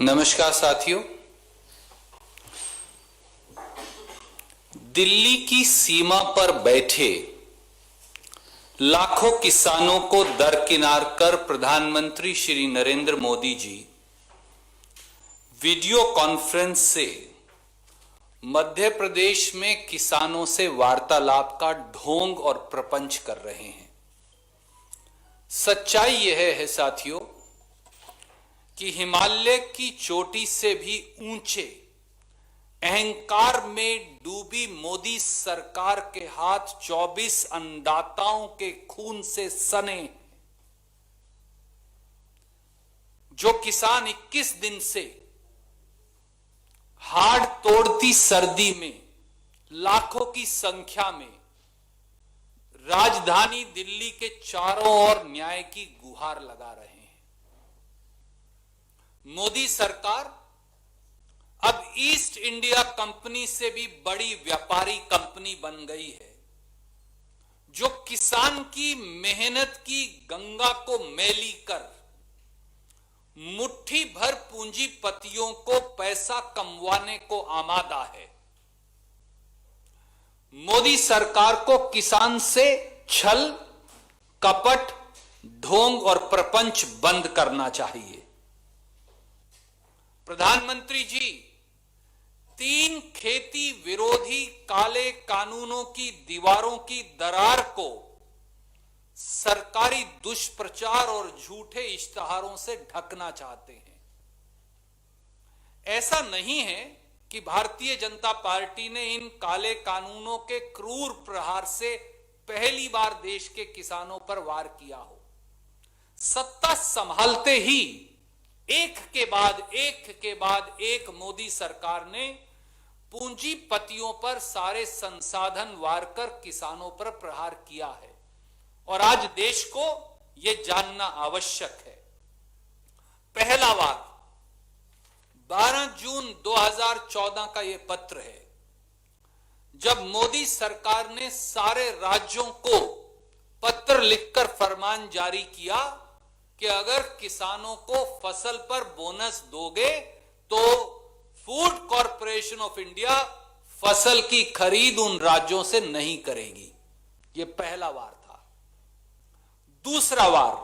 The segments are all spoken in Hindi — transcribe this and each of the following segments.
नमस्कार साथियों। दिल्ली की सीमा पर बैठे लाखों किसानों को दरकिनार कर प्रधानमंत्री श्री नरेंद्र मोदी जी वीडियो कॉन्फ्रेंस से मध्य प्रदेश में किसानों से वार्तालाप का ढोंग और प्रपंच कर रहे हैं। सच्चाई यह है साथियों कि हिमालय की चोटी से भी ऊंचे अहंकार में डूबी मोदी सरकार के हाथ 24 अन्नदाताओं के खून से सने, जो किसान 21 दिन से हाड़ तोड़ती सर्दी में लाखों की संख्या में राजधानी दिल्ली के चारों ओर न्याय की गुहार लगा रहे हैं। मोदी सरकार अब ईस्ट इंडिया कंपनी से भी बड़ी व्यापारी कंपनी बन गई है, जो किसान की मेहनत की गंगा को मैली कर मुट्ठी भर पूंजीपतियों को पैसा कमवाने को आमादा है। मोदी सरकार को किसान से छल, कपट, ढोंग और प्रपंच बंद करना चाहिए। प्रधानमंत्री जी 3 खेती विरोधी काले कानूनों की दीवारों की दरार को सरकारी दुष्प्रचार और झूठे इश्तिहारों से ढकना चाहते हैं। ऐसा नहीं है कि भारतीय जनता पार्टी ने इन काले कानूनों के क्रूर प्रहार से पहली बार देश के किसानों पर वार किया हो। सत्ता संभालते ही एक के बाद एक मोदी सरकार ने पूंजीपतियों पर सारे संसाधन वार कर किसानों पर प्रहार किया है और आज देश को यह जानना आवश्यक है। पहला वार 12 जून 2014 का यह पत्र है, जब मोदी सरकार ने सारे राज्यों को पत्र लिखकर फरमान जारी किया कि अगर किसानों को फसल पर बोनस दोगे तो फूड कॉरपोरेशन ऑफ इंडिया फसल की खरीद उन राज्यों से नहीं करेगी। यह पहला वार था। दूसरा वार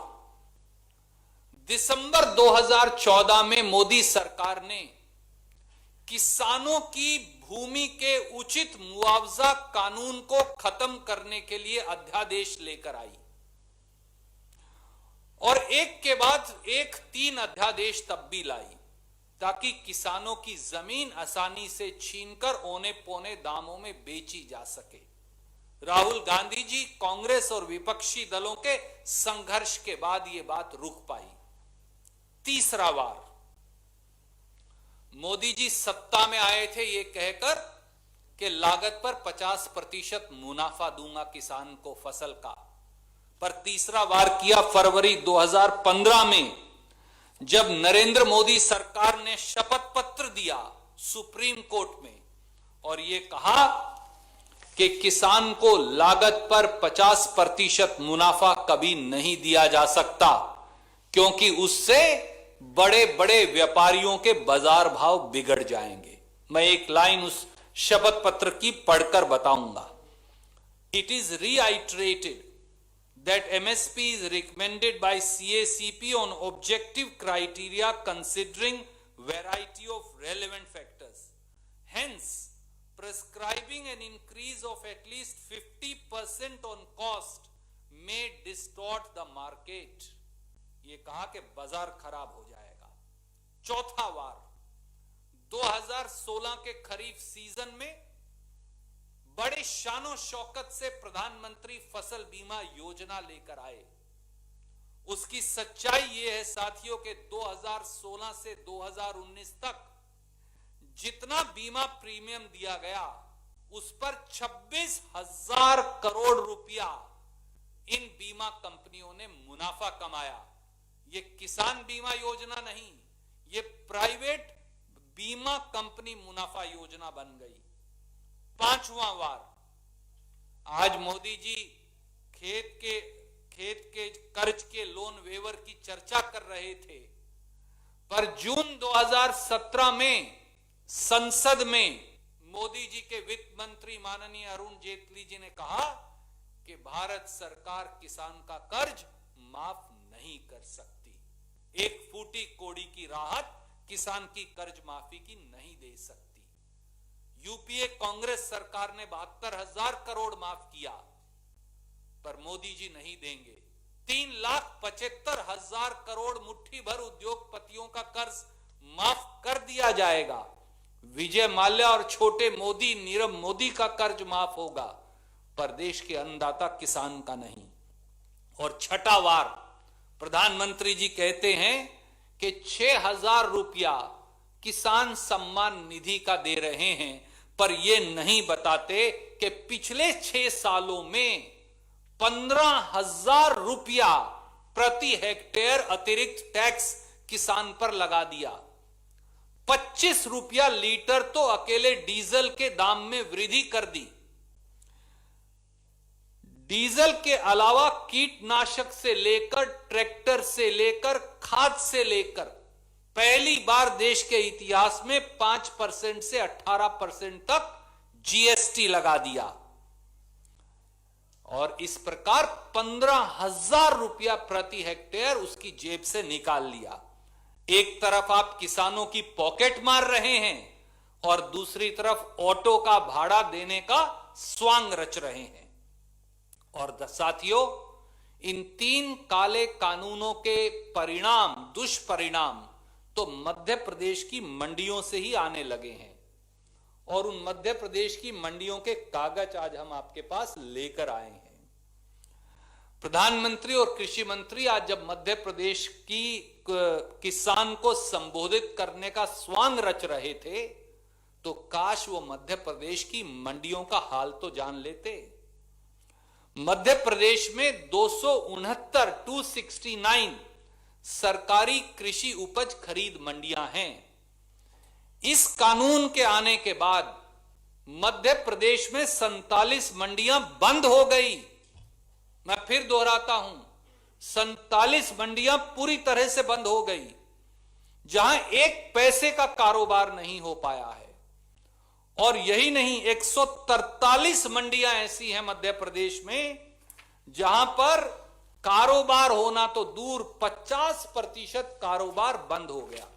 दिसंबर 2014 में मोदी सरकार ने किसानों की भूमि के उचित मुआवजा कानून को खत्म करने के लिए अध्यादेश लेकर आई और एक के बाद एक 3 अध्यादेश तब भी लाई, ताकि किसानों की जमीन आसानी से छीनकर औने पौने दामों में बेची जा सके। राहुल गांधी जी, कांग्रेस और विपक्षी दलों के संघर्ष के बाद यह बात रुक पाई। तीसरा वार, मोदी जी सत्ता में आए थे ये कहकर कि लागत पर 50% मुनाफा दूंगा किसान को फसल का, पर तीसरा वार किया फरवरी 2015 में, जब नरेंद्र मोदी सरकार ने शपथ पत्र दिया सुप्रीम कोर्ट में और यह कहा कि किसान को लागत पर 50% मुनाफा कभी नहीं दिया जा सकता, क्योंकि उससे बड़े बड़े व्यापारियों के बाजार भाव बिगड़ जाएंगे। मैं एक लाइन उस शपथ पत्र की पढ़कर बताऊंगा। It is रीआइटरेटेड that MSP is recommended by CACP on objective criteria considering variety of relevant factors. Hence, prescribing an increase of at least 50% on cost may distort the market. ये कहा कि बाजार खराब हो जाएगा। चौथा वार 2016 के खरीफ सीजन में बड़े शानो शौकत से प्रधानमंत्री फसल बीमा योजना लेकर आए। उसकी सच्चाई यह है साथियों कि 2016 से 2019 तक जितना बीमा प्रीमियम दिया गया उस पर 26,000 करोड़ रुपया इन बीमा कंपनियों ने मुनाफा कमाया। यह किसान बीमा योजना नहीं, यह प्राइवेट बीमा कंपनी मुनाफा योजना बन गई। पांचवा वार, आज मोदी जी खेत के कर्ज के लोन वेवर की चर्चा कर रहे थे। पर जून 2017 में संसद में मोदी जी के वित्त मंत्री माननीय अरुण जेटली जी ने कहा कि भारत सरकार किसान का कर्ज माफ नहीं कर सकती, एक फूटी कोड़ी की राहत किसान की कर्ज माफी की नहीं दे सकती। यूपीए कांग्रेस सरकार ने 72,000 करोड़ माफ किया, पर मोदी जी नहीं देंगे। 3,75,000 करोड़ मुट्ठी भर उद्योगपतियों का कर्ज माफ कर दिया जाएगा। विजय माल्या और छोटे मोदी, नीरव मोदी का कर्ज माफ होगा, पर देश के अन्नदाता किसान का नहीं। और छठा वार प्रधानमंत्री जी कहते हैं कि 6,000 रुपया किसान सम्मान निधि का दे रहे हैं, पर यह नहीं बताते कि पिछले 6 सालों में 15,000 रुपया प्रति हेक्टेयर अतिरिक्त टैक्स किसान पर लगा दिया। 25 रुपया लीटर तो अकेले डीजल के दाम में वृद्धि कर दी। डीजल के अलावा कीटनाशक से लेकर, ट्रैक्टर से लेकर, खाद से लेकर पहली बार देश के इतिहास में 5% से 18% तक जीएसटी लगा दिया और इस प्रकार 15,000 रुपया प्रति हेक्टेयर उसकी जेब से निकाल लिया। एक तरफ आप किसानों की पॉकेट मार रहे हैं और दूसरी तरफ ऑटो का भाड़ा देने का स्वांग रच रहे हैं। और साथियों, इन 3 काले कानूनों के परिणाम, दुष्परिणाम तो मध्य प्रदेश की मंडियों से ही आने लगे हैं और उन मध्य प्रदेश की मंडियों के कागज आज हम आपके पास लेकर आए हैं। प्रधानमंत्री और कृषि मंत्री आज जब मध्य प्रदेश की किसान को संबोधित करने का स्वांग रच रहे थे, तो काश वो मध्य प्रदेश की मंडियों का हाल तो जान लेते। मध्य प्रदेश में 269 सरकारी कृषि उपज खरीद मंडियां हैं। इस कानून के आने के बाद मध्य प्रदेश में 47 मंडियां बंद हो गई। मैं फिर दोहराता हूं, 47 मंडियां पूरी तरह से बंद हो गई, जहां एक पैसे का कारोबार नहीं हो पाया है। और यही नहीं, 143 मंडियां ऐसी हैं मध्य प्रदेश में जहां पर कारोबार होना तो दूर, 50% कारोबार बंद हो गया।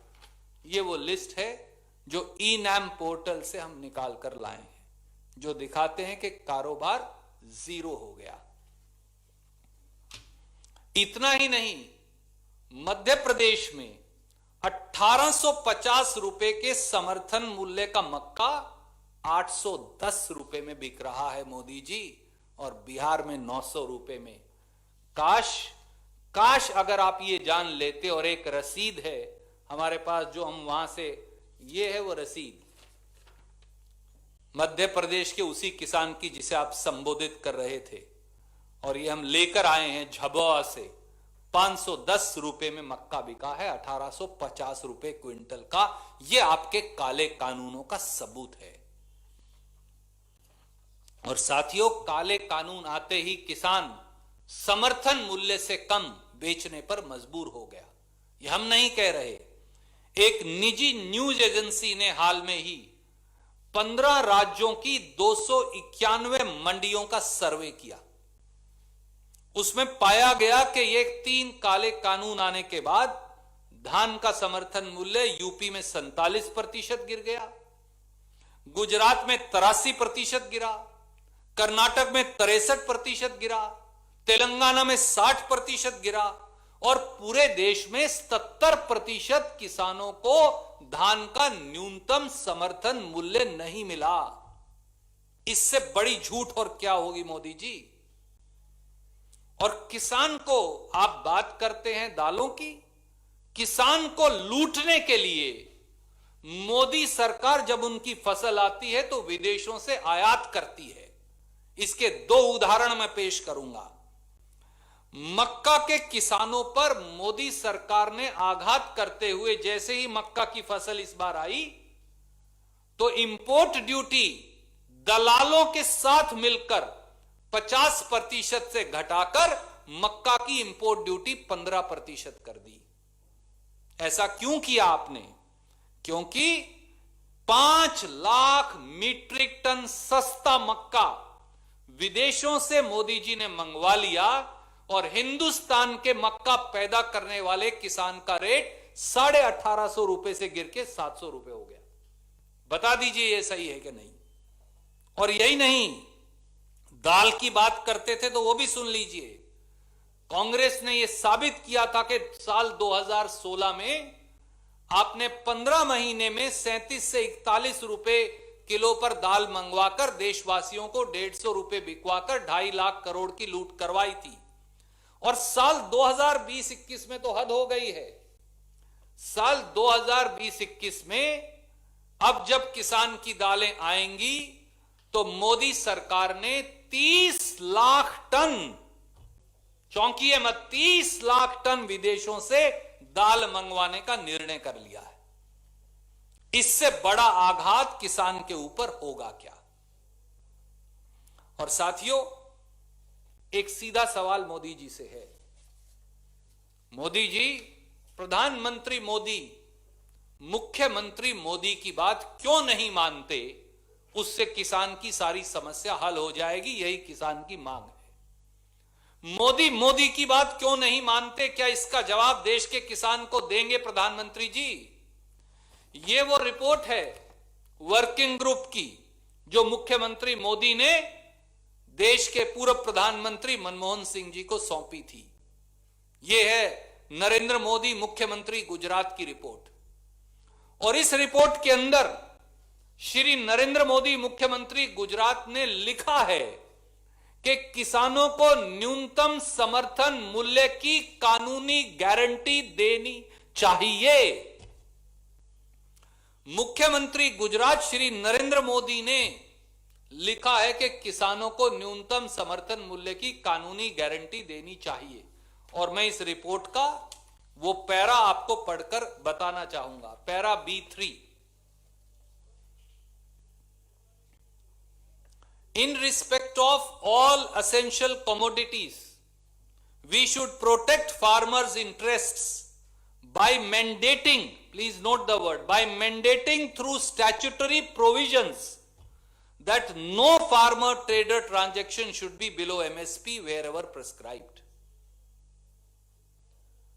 ये वो लिस्ट है जो ई-नैम पोर्टल से हम निकाल कर लाए हैं, जो दिखाते हैं कि कारोबार 0 हो गया। इतना ही नहीं, मध्य प्रदेश में 1850 रुपए के समर्थन मूल्य का मक्का 810 रुपए में बिक रहा है मोदी जी, और बिहार में 900 रुपए में। काश अगर आप ये जान लेते। और एक रसीद है हमारे पास जो हम वहां से, ये है वो रसीद मध्य प्रदेश के उसी किसान की जिसे आप संबोधित कर रहे थे, और ये हम लेकर आए हैं झबुआ से। 510 रुपए में मक्का बिका है, 1850 रुपए क्विंटल का। ये आपके काले कानूनों का सबूत है। और साथियों, काले कानून आते ही किसान समर्थन मूल्य से कम बेचने पर मजबूर हो गया। यह हम नहीं कह रहे, एक निजी न्यूज एजेंसी ने हाल में ही 15 राज्यों की 291 मंडियों का सर्वे किया। उसमें पाया गया कि ये 3 काले कानून आने के बाद धान का समर्थन मूल्य यूपी में 47% गिर गया, गुजरात में 83% गिरा, कर्नाटक में 63% गिरा, तेलंगाना में 60% गिरा, और पूरे देश में 70% किसानों को धान का न्यूनतम समर्थन मूल्य नहीं मिला। इससे बड़ी झूठ और क्या होगी मोदी जी। और किसान को आप बात करते हैं दालों की, किसान को लूटने के लिए मोदी सरकार जब उनकी फसल आती है तो विदेशों से आयात करती है। इसके 2 उदाहरण मैं पेश करूंगा। मक्का के किसानों पर मोदी सरकार ने आघात करते हुए, जैसे ही मक्का की फसल इस बार आई तो इंपोर्ट ड्यूटी दलालों के साथ मिलकर 50% से घटाकर मक्का की इंपोर्ट ड्यूटी 15% कर दी। ऐसा क्यों किया आपने? क्योंकि 5 लाख मीट्रिक टन सस्ता मक्का विदेशों से मोदी जी ने मंगवा लिया और हिंदुस्तान के मक्का पैदा करने वाले किसान का रेट 1850 रुपए से गिर के 700 रुपए हो गया। बता दीजिए ये सही है कि नहीं? और यही नहीं, दाल की बात करते थे तो वो भी सुन लीजिए। कांग्रेस ने यह साबित किया था कि साल 2016 में आपने 15 महीने में 37 से 41 रुपए किलो पर दाल मंगवाकर देशवासियों को 150 रुपए बिकवाकर 2.5 लाख करोड़ की लूट करवाई थी। और साल 2020-21 में तो हद हो गई है। साल 2020-21 में अब जब किसान की दालें आएंगी तो मोदी सरकार ने 30 लाख टन, चौंकिए मत, 30 लाख टन विदेशों से दाल मंगवाने का निर्णय कर लिया है। इससे बड़ा आघात किसान के ऊपर होगा क्या? और साथियों, एक सीधा सवाल मोदी जी से है। मोदी जी, प्रधानमंत्री मोदी, मुख्यमंत्री मोदी की बात क्यों नहीं मानते? उससे किसान की सारी समस्या हल हो जाएगी, यही किसान की मांग है। मोदी की बात क्यों नहीं मानते? क्या इसका जवाब देश के किसान को देंगे प्रधानमंत्री जी? ये वो रिपोर्ट है वर्किंग ग्रुप की जो मुख्यमंत्री मोदी ने देश के पूर्व प्रधानमंत्री मनमोहन सिंह जी को सौंपी थी। यह है नरेंद्र मोदी मुख्यमंत्री गुजरात की रिपोर्ट। और इस रिपोर्ट के अंदर श्री नरेंद्र मोदी मुख्यमंत्री गुजरात ने लिखा है कि किसानों को न्यूनतम समर्थन मूल्य की कानूनी गारंटी देनी चाहिए। मुख्यमंत्री गुजरात श्री नरेंद्र मोदी ने लिखा है कि किसानों को न्यूनतम समर्थन मूल्य की कानूनी गारंटी देनी चाहिए। और मैं इस रिपोर्ट का वो पैरा आपको पढ़कर बताना चाहूंगा, para B3। In respect of all essential commodities, we should protect farmers' interests by mandating, please note the word, by mandating through statutory provisions that no farmer trader transaction should be below MSP wherever prescribed.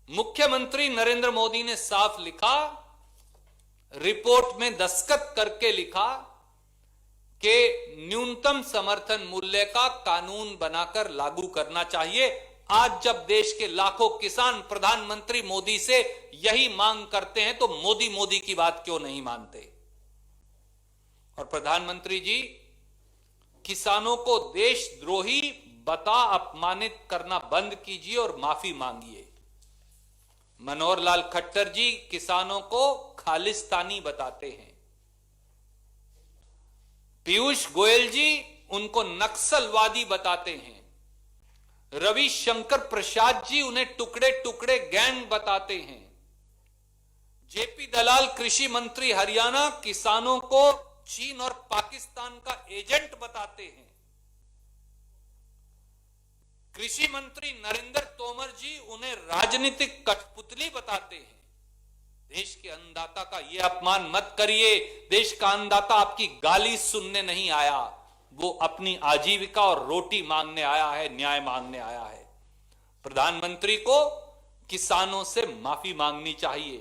मुख्यमंत्री नरेंद्र मोदी ने साफ लिखा, रिपोर्ट में दस्तखत करके लिखा कि न्यूनतम समर्थन मूल्य का कानून बनाकर लागू करना चाहिए। आज जब देश के लाखों किसान प्रधानमंत्री मोदी से यही मांग करते हैं तो मोदी की बात क्यों नहीं मानते? और प्रधानमंत्री जी, किसानों को देशद्रोही बता अपमानित करना बंद कीजिए और माफी मांगिए। मनोहर लाल खट्टर जी किसानों को खालिस्तानी बताते हैं। पीयूष गोयल जी उनको नक्सलवादी बताते हैं। रविशंकर प्रसाद जी उन्हें टुकड़े टुकड़े गैंग बताते हैं। जेपी दलाल कृषि मंत्री हरियाणा किसानों को चीन और पाकिस्तान का एजेंट बताते हैं। कृषि मंत्री नरेंद्र तोमर जी उन्हें राजनीतिक कठपुतली बताते हैं। देश के अन्नदाता का यह अपमान मत करिए। देश का अन्नदाता आपकी गाली सुनने नहीं आया, वो अपनी आजीविका और रोटी मांगने आया है, न्याय मांगने आया है। प्रधानमंत्री को किसानों से माफी मांगनी चाहिए।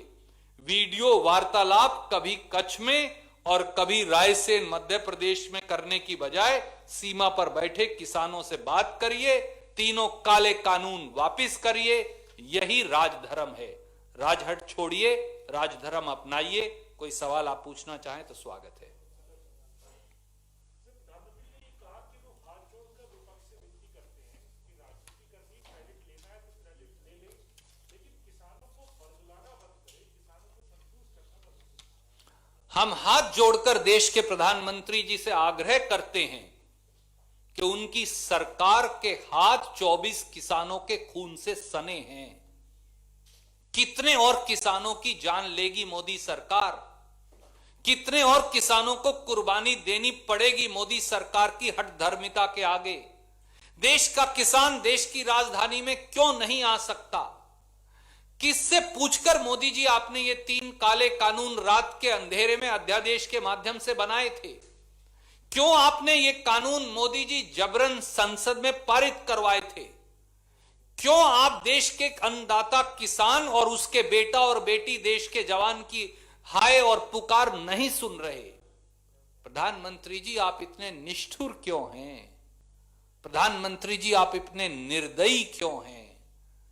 वीडियो वार्तालाप कभी कच्छ में और कभी रायसेन मध्य प्रदेश में करने की बजाय सीमा पर बैठे किसानों से बात करिए। तीनों काले कानून वापिस करिए। यही राजधर्म है। राजहट छोड़िए, राजधर्म अपनाइए। कोई सवाल आप पूछना चाहें तो स्वागत है। हम हाथ जोड़कर देश के प्रधानमंत्री जी से आग्रह करते हैं कि उनकी सरकार के हाथ 24 किसानों के खून से सने हैं। कितने और किसानों की जान लेगी मोदी सरकार? कितने और किसानों को कुर्बानी देनी पड़ेगी मोदी सरकार की हठधर्मिता के आगे? देश का किसान देश की राजधानी में क्यों नहीं आ सकता? किससे पूछकर मोदी जी आपने ये 3 काले कानून रात के अंधेरे में अध्यादेश के माध्यम से बनाए थे? क्यों आपने ये कानून मोदी जी जबरन संसद में पारित करवाए थे? क्यों आप देश के अन्नदाता किसान और उसके बेटा और बेटी देश के जवान की हाय और पुकार नहीं सुन रहे? प्रधानमंत्री जी आप इतने निष्ठुर क्यों हैं? प्रधानमंत्री जी आप इतने निर्दयी क्यों हैं?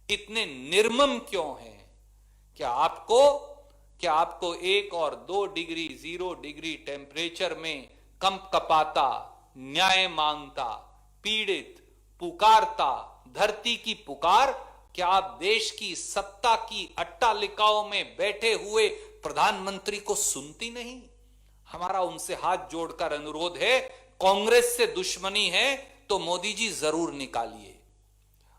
इतने निर्मम क्यों हैं? क्या आपको 1 और 2 डिग्री 0 डिग्री टेम्परेचर में कंप कपाता, न्याय मांगता, पीड़ित, पुकारता धरती की पुकार, क्या आप देश की सत्ता की अट्टालिकाओं में बैठे हुए प्रधानमंत्री को सुनती नहीं? हमारा उनसे हाथ जोड़कर अनुरोध है, कांग्रेस से दुश्मनी है तो मोदी जी जरूर निकालिए।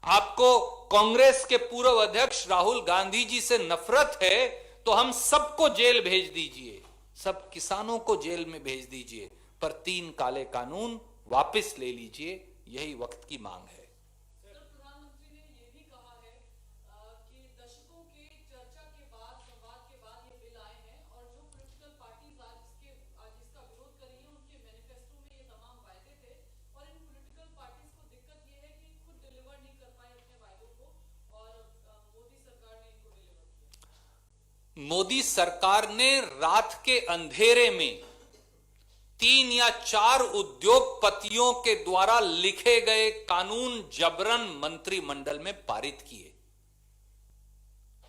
आपको कांग्रेस के पूर्व अध्यक्ष राहुल गांधी जी से नफरत है तो हम सबको जेल भेज दीजिए, सब किसानों को जेल में भेज दीजिए, पर 3 काले कानून वापस ले लीजिए, यही वक्त की मांग है। प्रधानमंत्री ने यह भी कहा है कि दशकों के चर्चा के बाद, संवाद के बाद ये बिल आए हैं और जो पॉलिटिकल पार्टीज आज इसका विरोध कर रही हैं, उनके मैनिफेस्टो में ये तमाम वायदे थे और इन पॉलिटिकल पार्टीज को दिक्कत ये है कि खुद डिलीवर नहीं कर पाए अपने वायदों को और मोदी सरकार ने इनको डिलीवर किया। मोदी सरकार ने रात के अंधेरे में 3 या 4 उद्योगपतियों के द्वारा लिखे गए कानून जबरन मंत्रिमंडल में पारित किए।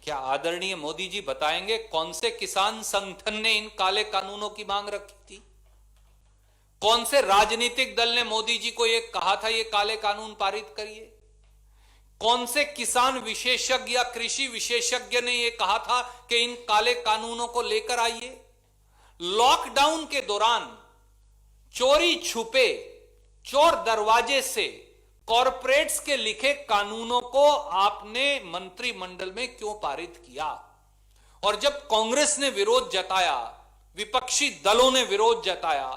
क्या आदरणीय मोदी जी बताएंगे कौन से किसान संगठन ने इन काले कानूनों की मांग रखी थी? कौन से राजनीतिक दल ने मोदी जी को यह कहा था ये काले कानून पारित करिए? कौन से किसान विशेषज्ञ या कृषि विशेषज्ञ ने यह कहा था कि इन काले कानूनों को लेकर आइए? लॉकडाउन के दौरान चोरी छुपे चोर दरवाजे से कॉरपोरेट्स के लिखे कानूनों को आपने मंत्रिमंडल में क्यों पारित किया? और जब कांग्रेस ने विरोध जताया, विपक्षी दलों ने विरोध जताया,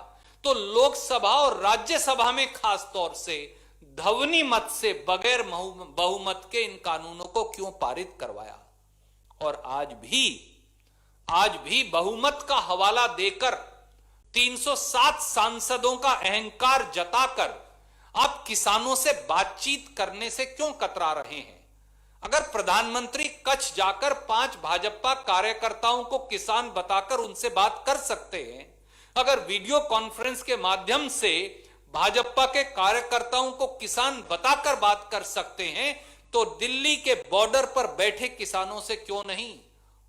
तो लोकसभा और राज्यसभा में खास तौर से ध्वनि मत से बगैर बहुमत के इन कानूनों को क्यों पारित करवाया? और आज भी बहुमत का हवाला देकर 307 सांसदों का अहंकार जताकर आप किसानों से बातचीत करने से क्यों कतरा रहे हैं? अगर प्रधानमंत्री कच्छ जाकर 5 भाजपा कार्यकर्ताओं को किसान बताकर उनसे बात कर सकते हैं, अगर वीडियो कॉन्फ्रेंस के माध्यम से भाजपा के कार्यकर्ताओं को किसान बताकर बात कर सकते हैं, तो दिल्ली के बॉर्डर पर बैठे किसानों से क्यों नहीं?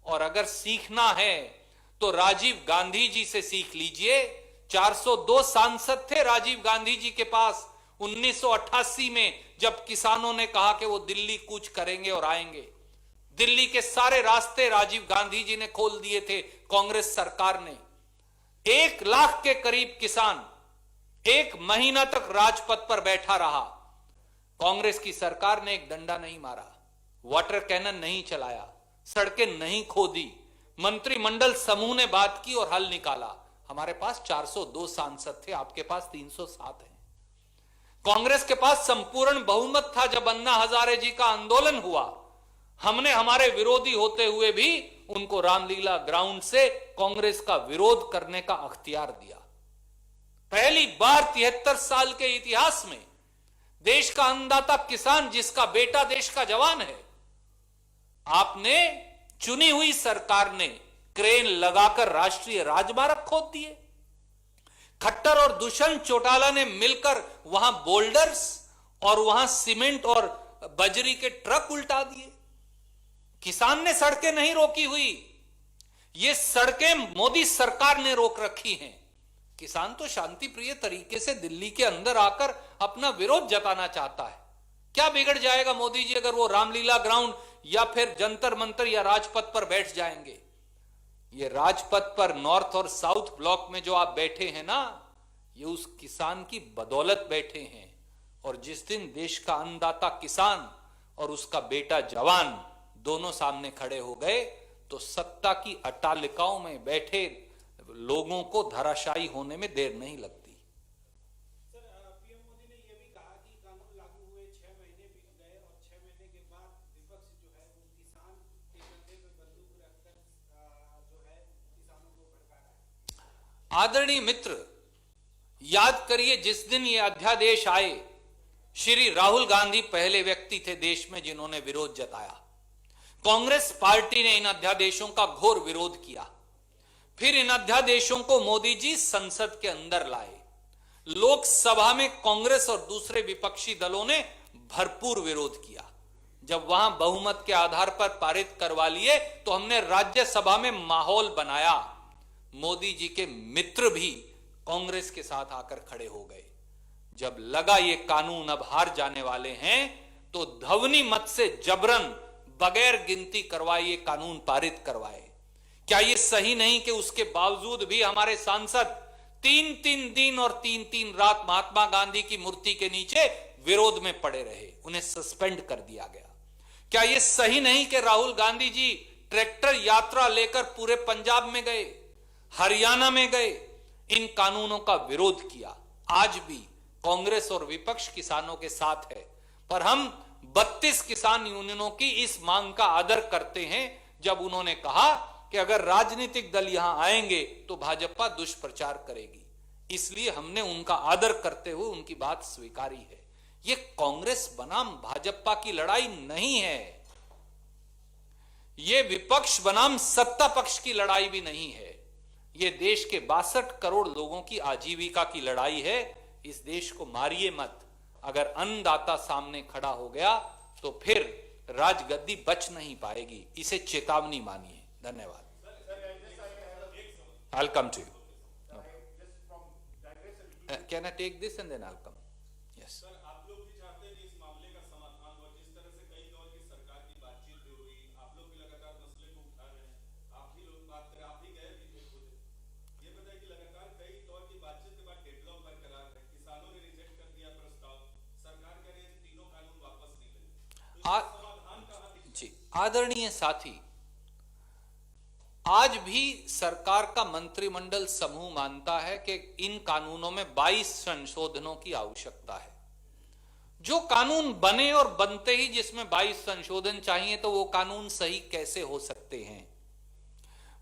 और अगर सीखना है तो राजीव गांधी जी से सीख लीजिए। 402 सांसद थे राजीव गांधी जी के पास 1988 में, जब किसानों ने कहा कि वो दिल्ली कूच करेंगे और आएंगे। दिल्ली के सारे रास्ते राजीव गांधी जी ने खोल दिए थे कांग्रेस सरकार ने। 1 लाख के करीब किसान 1 महीना तक राजपथ पर बैठा रहा। कांग्रेस की सरकार ने एक डंडा नहीं मारा, वाटर कैनन नहीं चलाया, सड़कें नहीं खोदी, मंत्रिमंडल समूह ने बात की और हल निकाला। हमारे पास 402 सांसद थे, आपके पास 307 हैं। कांग्रेस के पास संपूर्ण बहुमत था जब अन्ना हजारे जी का आंदोलन हुआ। हमने हमारे विरोधी होते हुए भी उनको रामलीला ग्राउंड से कांग्रेस का विरोध करने का अख्तियार दिया। पहली बार 73 साल के इतिहास में देश का अन्नदाता किसान, जिसका बेटा देश का जवान है, आपने चुनी हुई सरकार ने क्रेन लगाकर राष्ट्रीय राजमार्ग खोद दिए। खट्टर और दुष्यंत चौटाला ने मिलकर वहां बोल्डर्स और वहां सीमेंट और बजरी के ट्रक उल्टा दिए। किसान ने सड़कें नहीं रोकी हुई, ये सड़कें मोदी सरकार ने रोक रखी हैं। किसान तो शांति प्रिय तरीके से दिल्ली के अंदर आकर अपना विरोध जताना चाहता है। क्या बिगड़ जाएगा मोदी जी अगर वो रामलीला ग्राउंड या फिर जंतर मंतर या राजपथ पर बैठ जाएंगे? ये राजपथ पर नॉर्थ और साउथ ब्लॉक में जो आप बैठे हैं ना, ये उस किसान की बदौलत बैठे हैं। और जिस दिन देश का अन्नदाता किसान और उसका बेटा जवान दोनों सामने खड़े हो गए, तो सत्ता की अट्टालिकाओं में बैठे लोगों को धराशायी होने में देर नहीं लगती। सर, पीएम मोदी ने यह भी कहा कि कानून लागू हुए 6 महीने बीत गए और 6 महीने के बाद विपक्ष जो है वो किसान के आदरणीय मित्र, याद करिए जिस दिन ये अध्यादेश आए, श्री राहुल गांधी पहले व्यक्ति थे देश में जिन्होंने विरोध जताया। कांग्रेस पार्टी ने इन अध्यादेशों का घोर विरोध किया। फिर इन अध्यादेशों को मोदी जी संसद के अंदर लाए। लोकसभा में कांग्रेस और दूसरे विपक्षी दलों ने भरपूर विरोध किया। जब वहां बहुमत के आधार पर पारित करवा लिए तो हमने राज्यसभा में माहौल बनाया। मोदी जी के मित्र भी कांग्रेस के साथ आकर खड़े हो गए। जब लगा ये कानून अब हार जाने वाले हैं तो ध्वनि मत से जबरन बगैर गिनती करवाए ये कानून पारित करवाए। क्या ये सही नहीं कि उसके बावजूद भी हमारे सांसद 3-3 दिन और 3-3 रात महात्मा गांधी की मूर्ति के नीचे विरोध में पड़े रहे, उन्हें सस्पेंड कर दिया गया? क्या यह सही नहीं कि राहुल गांधी जी ट्रैक्टर यात्रा लेकर पूरे पंजाब में गए, हरियाणा में गए, इन कानूनों का विरोध किया? आज भी कांग्रेस और विपक्ष किसानों के साथ है, पर हम 32 किसान यूनियनों की इस मांग का आदर करते हैं जब उन्होंने कहा कि अगर राजनीतिक दल यहां आएंगे तो भाजपा दुष्प्रचार करेगी। इसलिए हमने उनका आदर करते हुए उनकी बात स्वीकारी है। यह कांग्रेस बनाम भाजपा की लड़ाई नहीं है, यह विपक्ष बनाम सत्ता पक्ष की लड़ाई भी नहीं है। यह देश के 62 करोड़ लोगों की आजीविका की लड़ाई है। इस देश को मारिए मत। अगर अन्नदाता सामने खड़ा हो गया तो फिर राजगद्दी बच नहीं पाएगी। इसे चेतावनी मानिए। धन्यवाद। I'll come to you. Can I take this and then I'll come? Yes. Sir, आप लोग भी चाहते हैं कि इस मामले का समाधान हो। जिस तरह से कई दौर की सरकार की बातचीत भी हुई, आप लोग भी लगातार मसले को उठा रहे हैं, आप ही लोग बात करें, आप ही गए भी थे खुद। ये बताइए कि लगातार कई दौर की बातचीत के बाद डेडलॉक बरकरार है। किसानों ने रिजेक्ट कर दिया प्रस्ताव, सरकार कह रही है तीनों कानून वापस नहीं लेंगे, तो इसका समाधान कहां दिखेगा? जी आदरणीय साथी, आज भी सरकार का मंत्रिमंडल समूह मानता है कि इन कानूनों में 22 संशोधनों की आवश्यकता है। जो कानून बने और बनते ही जिसमें 22 संशोधन चाहिए तो वो कानून सही कैसे हो सकते हैं?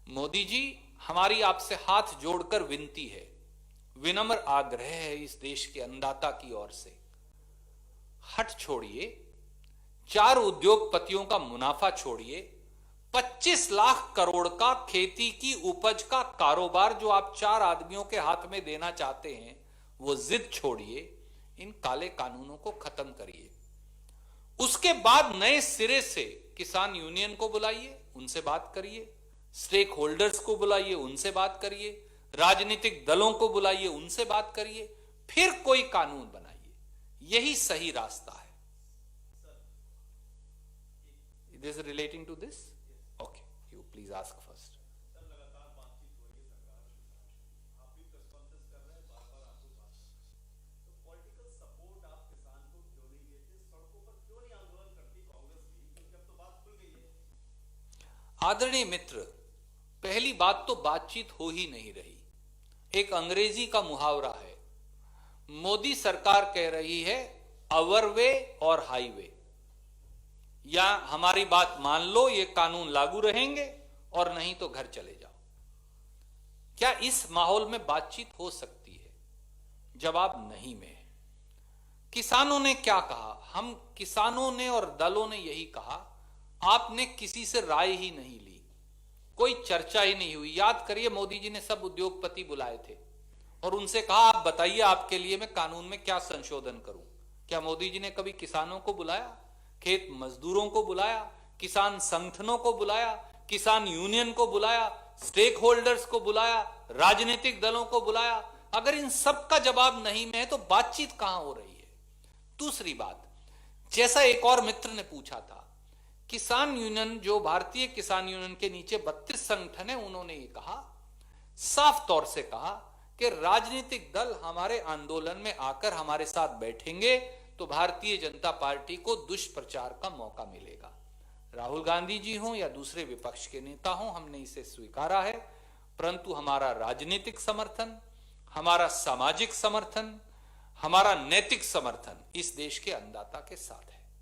मोदी जी, हमारी आपसे हाथ जोड़कर विनती है, विनम्र आग्रह है इस देश के अन्नदाता की ओर से, हट छोड़िए, 4 उद्योगपतियों का मुनाफा छोड़िए, 25 लाख करोड़ का खेती की उपज का कारोबार जो आप 4 आदमियों के हाथ में देना चाहते हैं, वो जिद छोड़िए, इन काले कानूनों को खत्म करिए। उसके बाद नए सिरे से किसान यूनियन को बुलाइए, उनसे बात करिए, स्टेक होल्डर्स को बुलाइए, उनसे बात करिए, राजनीतिक दलों को बुलाइए, उनसे बात करिए, फिर कोई कानून बनाइए। यही सही रास्ता है। This is relating to this? Okay, you please ask first. Sir, लगातार बातचीत हो रही है सरकार के साथ, आप भी प्रेस कॉन्फ्रेंस कर रहे हैं, बार-बार आपको बात, तो पॉलिटिकल सपोर्ट आप किसान को क्यों नहीं देते? सड़कों पर क्यों नहीं आंदोलन करती कांग्रेस की? क्योंकि अब तो बात खुल गई है। आदरणीय मित्र, पहली बात तो बातचीत हो ही नहीं रही। एक अंग्रेजी का मुहावरा है, मोदी सरकार कह रही है अवर वे और हाईवे, या हमारी बात मान लो ये कानून लागू रहेंगे और नहीं तो घर चले जाओ। क्या इस माहौल में बातचीत हो सकती है? जवाब नहीं में है। किसानों ने क्या कहा? हम किसानों ने और दलों ने यही कहा, आपने किसी से राय ही नहीं ली, कोई चर्चा ही नहीं हुई। याद करिए, मोदी जी ने सब उद्योगपति बुलाए थे और उनसे कहा आप बताइए आपके लिए मैं कानून में क्या संशोधन करूं। क्या मोदी जी ने कभी किसानों को बुलाया, खेत मजदूरों को बुलाया, किसान संगठनों को बुलाया, किसान यूनियन को बुलाया, स्टेक होल्डर्स को बुलाया, राजनीतिक दलों को बुलाया? अगर इन सब का जवाब नहीं में है तो बातचीत कहां हो रही है? दूसरी बात, जैसा एक और मित्र ने पूछा था, किसान यूनियन, जो भारतीय किसान यूनियन के नीचे 32 संगठन है, उन्होंने ये कहा, साफ तौर से कहा कि राजनीतिक दल हमारे आंदोलन में आकर हमारे साथ बैठेंगे तो भारतीय जनता पार्टी को दुष्प्रचार का मौका मिलेगा। राहुल गांधी जी हों या दूसरे विपक्ष के नेता हों, हमने इसे स्वीकारा है, परंतु हमारा राजनीतिक समर्थन, हमारा सामाजिक समर्थन, हमारा नैतिक समर्थन इस देश के अन्नदाता के साथ है।